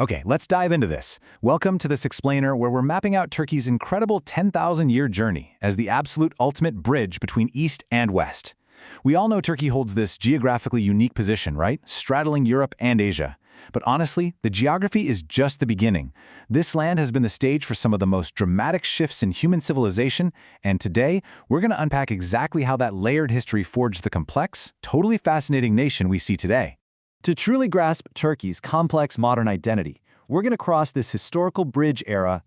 Okay, let's dive into this. Welcome to this explainer where we're mapping out Turkey's incredible 10,000-year journey as the absolute ultimate bridge between East and West. We all know Turkey holds this geographically unique position, right? Straddling Europe and Asia. But honestly, the geography is just the beginning. This land has been the stage for some of the most dramatic shifts in human civilization, and today, we're going to unpack exactly how that layered history forged the complex, totally fascinating nation we see today. To truly grasp Turkey's complex modern identity, we're going to cross this historical bridge era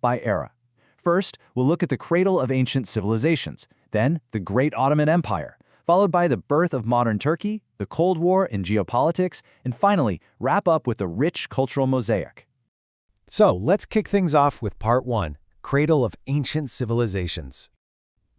by era. First, we'll look at the cradle of ancient civilizations, then the Great Ottoman Empire, followed by the birth of modern Turkey, the Cold War and geopolitics, and finally, wrap up with a rich cultural mosaic. So, let's kick things off with Part 1, Cradle of Ancient Civilizations.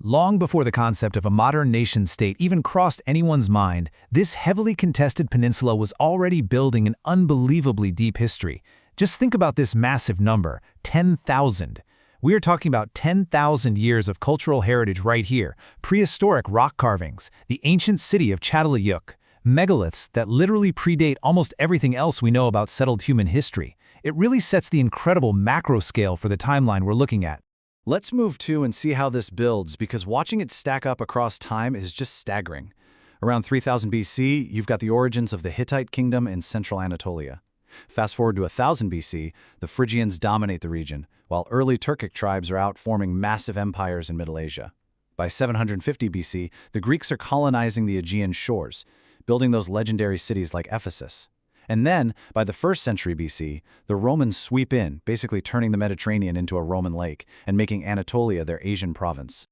Long before the concept of a modern nation-state even crossed anyone's mind, this heavily contested peninsula was already building an unbelievably deep history. Just think about this massive number, 10,000. We are talking about 10,000 years of cultural heritage right here, prehistoric rock carvings, the ancient city of Cradle, megaliths that literally predate almost everything else we know about settled human history. It really sets the incredible macro scale for the timeline we're looking at. Let's move to and see how this builds, because watching it stack up across time is just staggering. Around 3000 BC, you've got the origins of the Hittite kingdom in central Anatolia. Fast forward to 1000 BC, the Phrygians dominate the region, while early Turkic tribes are out forming massive empires in Middle Asia. By 750 BC, the Greeks are colonizing the Aegean shores, building those legendary cities like Ephesus. And then, by the 1st century BC, the Romans sweep in, basically turning the Mediterranean into a Roman lake and making Anatolia their Asian province.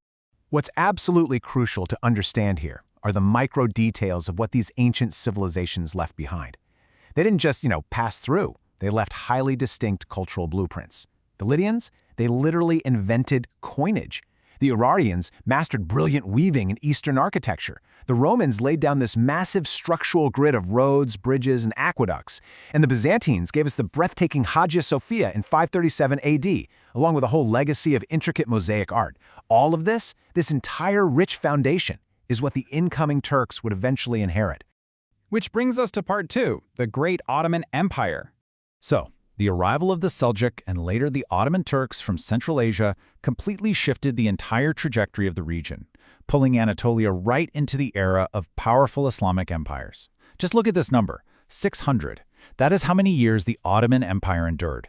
What's absolutely crucial to understand here are the micro details of what these ancient civilizations left behind. They didn't just, pass through. They left highly distinct cultural blueprints. The Lydians, they literally invented coinage. The Iranians mastered brilliant weaving and Eastern architecture. The Romans laid down this massive structural grid of roads, bridges, and aqueducts. And the Byzantines gave us the breathtaking Hagia Sophia in 537 AD, along with a whole legacy of intricate mosaic art. All of this entire rich foundation, is what the incoming Turks would eventually inherit. Which brings us to Part 2, the Great Ottoman Empire. So, the arrival of the Seljuk and later the Ottoman Turks from Central Asia completely shifted the entire trajectory of the region, pulling Anatolia right into the era of powerful Islamic empires. Just look at this number, 600. That is how many years the Ottoman Empire endured.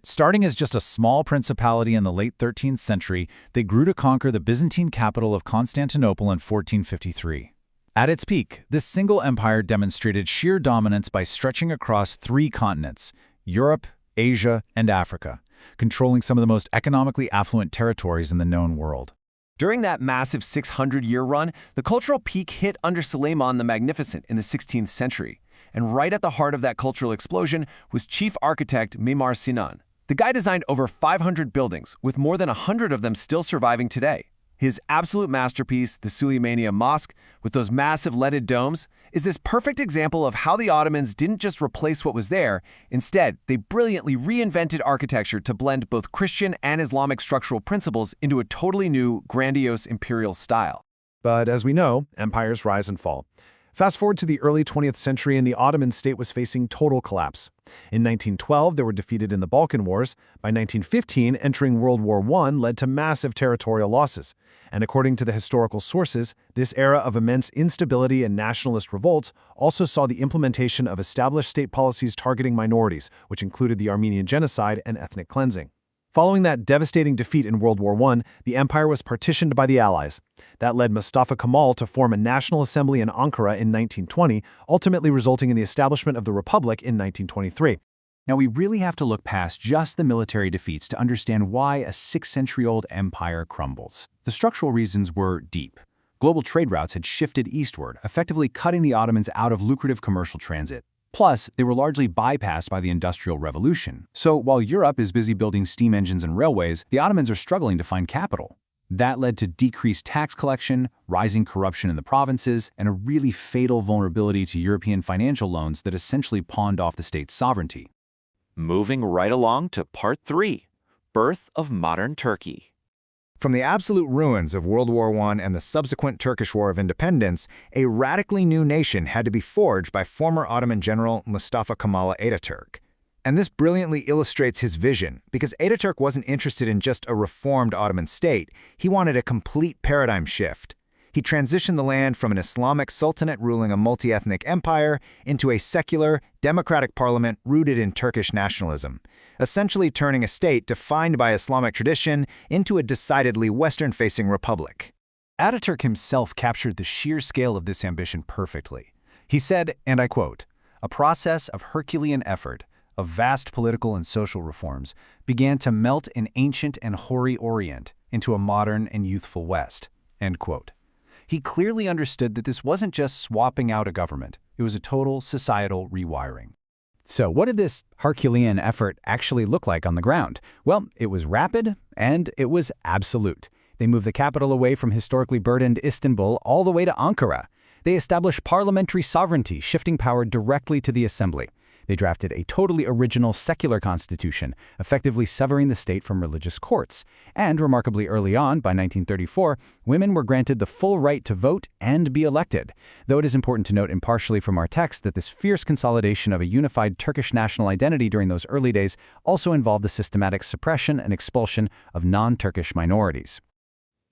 Starting as just a small principality in the late 13th century, they grew to conquer the Byzantine capital of Constantinople in 1453. At its peak, this single empire demonstrated sheer dominance by stretching across 3 continents, Europe, Asia, and Africa, controlling some of the most economically affluent territories in the known world. During that massive 600-year run, the cultural peak hit under Suleiman the Magnificent in the 16th century. And right at the heart of that cultural explosion was chief architect Mimar Sinan. The guy designed over 500 buildings, with more than 100 of them still surviving today. His absolute masterpiece, the Süleymaniye Mosque, with those massive leaded domes, is this perfect example of how the Ottomans didn't just replace what was there. Instead, they brilliantly reinvented architecture to blend both Christian and Islamic structural principles into a totally new, grandiose imperial style. But as we know, empires rise and fall. Fast forward to the early 20th century and the Ottoman state was facing total collapse. In 1912, they were defeated in the Balkan Wars. By 1915, entering World War I led to massive territorial losses. And according to the historical sources, this era of immense instability and nationalist revolts also saw the implementation of established state policies targeting minorities, which included the Armenian genocide and ethnic cleansing. Following that devastating defeat in World War I, the empire was partitioned by the Allies. That led Mustafa Kemal to form a national assembly in Ankara in 1920, ultimately resulting in the establishment of the Republic in 1923. Now, we really have to look past just the military defeats to understand why a 6-century-old empire crumbles. The structural reasons were deep. Global trade routes had shifted eastward, effectively cutting the Ottomans out of lucrative commercial transit. Plus, they were largely bypassed by the Industrial Revolution. So while Europe is busy building steam engines and railways, the Ottomans are struggling to find capital. That led to decreased tax collection, rising corruption in the provinces, and a really fatal vulnerability to European financial loans that essentially pawned off the state's sovereignty. Moving right along to Part 3, Birth of Modern Turkey. From the absolute ruins of World War I and the subsequent Turkish War of Independence, a radically new nation had to be forged by former Ottoman general Mustafa Kemal Atatürk. And this brilliantly illustrates his vision, because Ataturk wasn't interested in just a reformed Ottoman state, he wanted a complete paradigm shift. He transitioned the land from an Islamic sultanate ruling a multi-ethnic empire into a secular, democratic parliament rooted in Turkish nationalism, essentially turning a state defined by Islamic tradition into a decidedly Western-facing republic. Ataturk himself captured the sheer scale of this ambition perfectly. He said, and I quote, "A process of Herculean effort, of vast political and social reforms, began to melt an ancient and hoary Orient into a modern and youthful West." End quote. He clearly understood that this wasn't just swapping out a government, it was a total societal rewiring. So what did this Herculean effort actually look like on the ground? Well, it was rapid and it was absolute. They moved the capital away from historically burdened Istanbul all the way to Ankara. They established parliamentary sovereignty, shifting power directly to the assembly. They drafted a totally original secular constitution, effectively severing the state from religious courts. And remarkably early on, by 1934, women were granted the full right to vote and be elected. Though it is important to note impartially from our text that this fierce consolidation of a unified Turkish national identity during those early days also involved the systematic suppression and expulsion of non-Turkish minorities.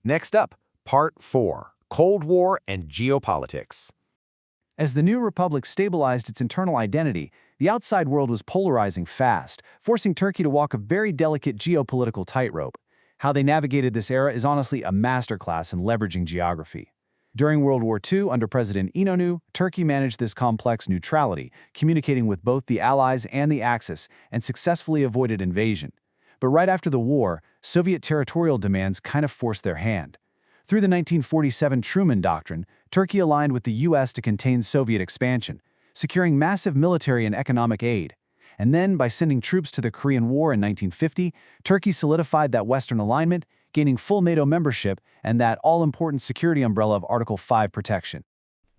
Next up, Part 4, Cold War and Geopolitics. As the new republic stabilized its internal identity, the outside world was polarizing fast, forcing Turkey to walk a very delicate geopolitical tightrope. How they navigated this era is honestly a masterclass in leveraging geography. During World War II, under President İnönü, Turkey managed this complex neutrality, communicating with both the Allies and the Axis, and successfully avoided invasion. But right after the war, Soviet territorial demands kind of forced their hand. Through the 1947 Truman Doctrine, Turkey aligned with the U.S. to contain Soviet expansion, securing massive military and economic aid. And then, by sending troops to the Korean War in 1950, Turkey solidified that Western alignment, gaining full NATO membership and that all-important security umbrella of Article 5 protection.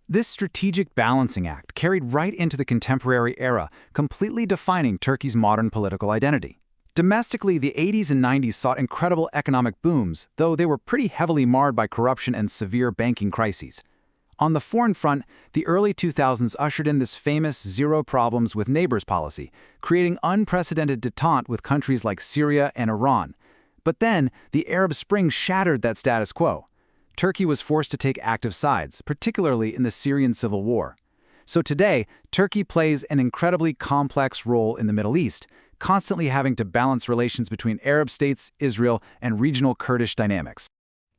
This strategic balancing act carried right into the contemporary era, completely defining Turkey's modern political identity. Domestically, the 80s and 90s saw incredible economic booms, though they were pretty heavily marred by corruption and severe banking crises. On the foreign front, the early 2000s ushered in this famous zero problems with neighbors policy, creating unprecedented détente with countries like Syria and Iran. But then, the Arab Spring shattered that status quo. Turkey was forced to take active sides, particularly in the Syrian civil war. So today, Turkey plays an incredibly complex role in the Middle East, constantly having to balance relations between Arab states, Israel, and regional Kurdish dynamics.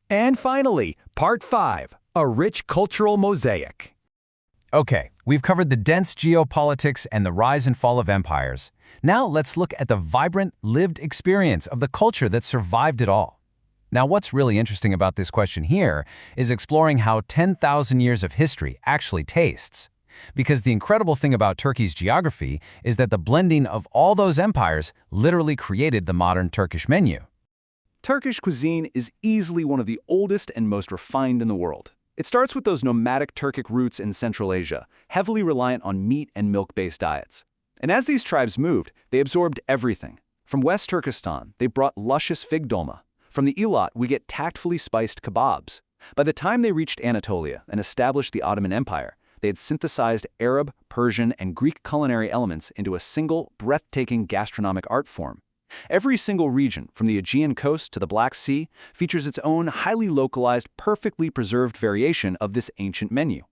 And finally, Part 5, a rich cultural mosaic. Okay, we've covered the dense geopolitics and the rise and fall of empires. Now let's look at the vibrant, lived experience of the culture that survived it all. Now what's really interesting about this question here is exploring how 10,000 years of history actually tastes. Because the incredible thing about Turkey's geography is that the blending of all those empires literally created the modern Turkish menu. Turkish cuisine is easily one of the oldest and most refined in the world. It starts with those nomadic Turkic roots in Central Asia, heavily reliant on meat and milk-based diets. And as these tribes moved, they absorbed everything. From West Turkestan, they brought luscious fig dolma. From the Elat, we get tactfully spiced kebabs. By the time they reached Anatolia and established the Ottoman Empire, they had synthesized Arab, Persian, and Greek culinary elements into a single, breathtaking gastronomic art form. Every single region, from the Aegean coast to the Black Sea, features its own highly localized, perfectly preserved variation of this ancient menu.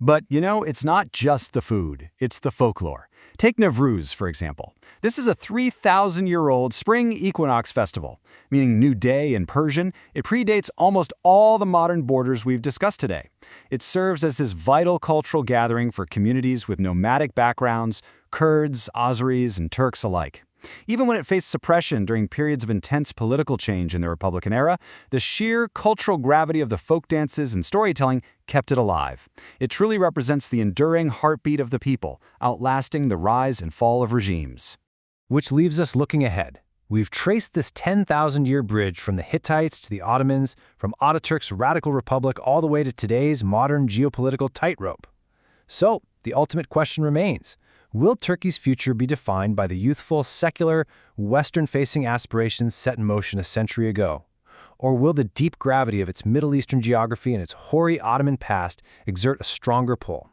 But, it's not just the food, it's the folklore. Take Nowruz, for example. This is a 3,000-year-old spring equinox festival, meaning New Day in Persian. It predates almost all the modern borders we've discussed today. It serves as this vital cultural gathering for communities with nomadic backgrounds, Kurds, Azeris, and Turks alike. Even when it faced suppression during periods of intense political change in the Republican era, the sheer cultural gravity of the folk dances and storytelling kept it alive. It truly represents the enduring heartbeat of the people, outlasting the rise and fall of regimes. Which leaves us looking ahead. We've traced this 10,000-year bridge from the Hittites to the Ottomans, from Ataturk's radical republic all the way to today's modern geopolitical tightrope. So, the ultimate question remains. Will Turkey's future be defined by the youthful, secular, Western-facing aspirations set in motion a century ago? Or will the deep gravity of its Middle Eastern geography and its hoary Ottoman past exert a stronger pull?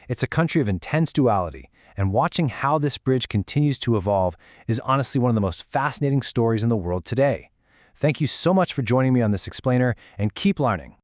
It's a country of intense duality, and watching how this bridge continues to evolve is honestly one of the most fascinating stories in the world today. Thank you so much for joining me on this explainer, and keep learning.